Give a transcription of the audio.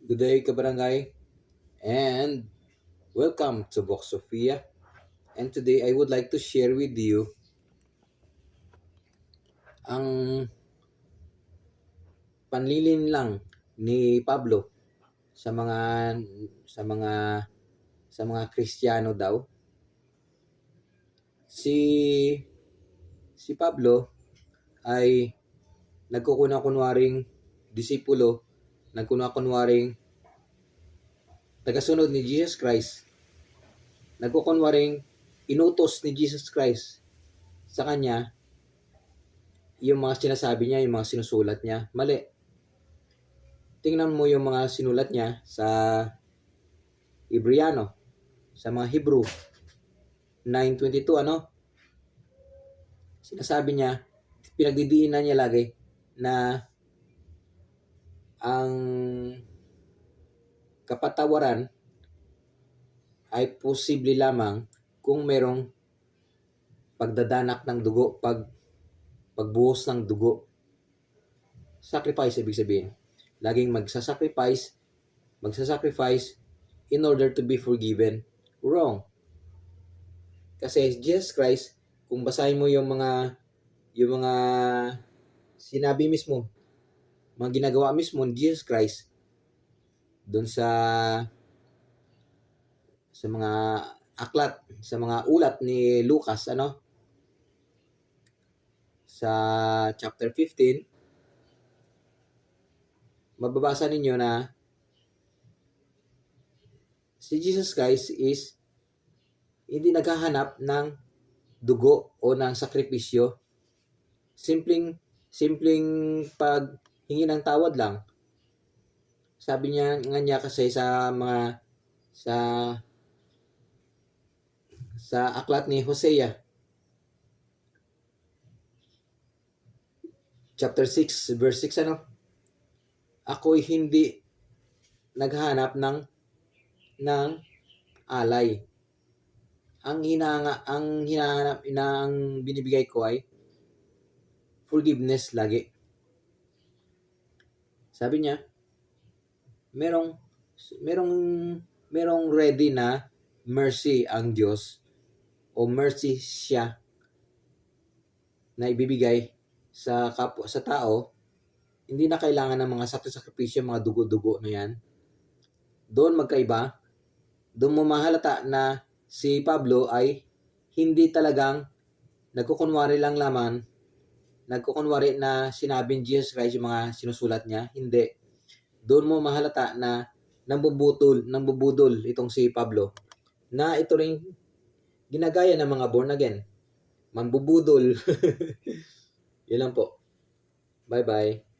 Good day, Kabarangay, and welcome to Vox Sophia. And today I would like to share with you ang panlilin lang ni Pablo sa mga sa mga sa mga Kristiyano daw. Si Pablo ay nagkukunwaring disipulo, nagkukunwaring tagasunod ni Jesus Christ, nagkukunwaring inutos ni Jesus Christ sa kanya. Yung mga sinasabi niya, yung mga sinusulat niya, mali. Tingnan mo yung mga sinulat niya sa Hebreano, sa mga Hebrew 9:22, sinasabi niya, pinagdidiinan niya lagi na ang kapatawaran ay posible lamang kung merong pagdadanak ng dugo, pagbuhos ng dugo. Sacrifice ibig sabihin. Laging magsasacrifice in order to be forgiven. Wrong. Kasi Jesus Christ, kung basahin mo yung mga sinabi mismo, mga ginagawa mismo ni Jesus Christ doon sa mga aklat, sa mga ulat ni Lucas, sa chapter 15, mababasa ninyo na si Jesus Christ is hindi naghahanap ng dugo o ng sakripisyo. Simpleng paghingi ng tawad lang. Sabi niya kasi sa aklat ni Hosea chapter 6 verse 6, ako'y hindi naghahanap ng alay. Ang binibigay ko ay forgiveness lagi. Sabi niya, merong ready na mercy ang Diyos, o mercy siya na ibibigay sa tao. Hindi na kailangan ng mga sakripisyo, mga dugo-dugo na yan. Doon magkaiba. Doon mo mahalata na si Pablo ay hindi talagang nagkukunwari na sinabing Jesus Christ yung mga sinusulat niya. Hindi. Doon mo mahalata na nambubudol itong si Pablo. Na ito rin ginagaya ng mga born again. Mambubudol. Yun lang po. Bye-bye.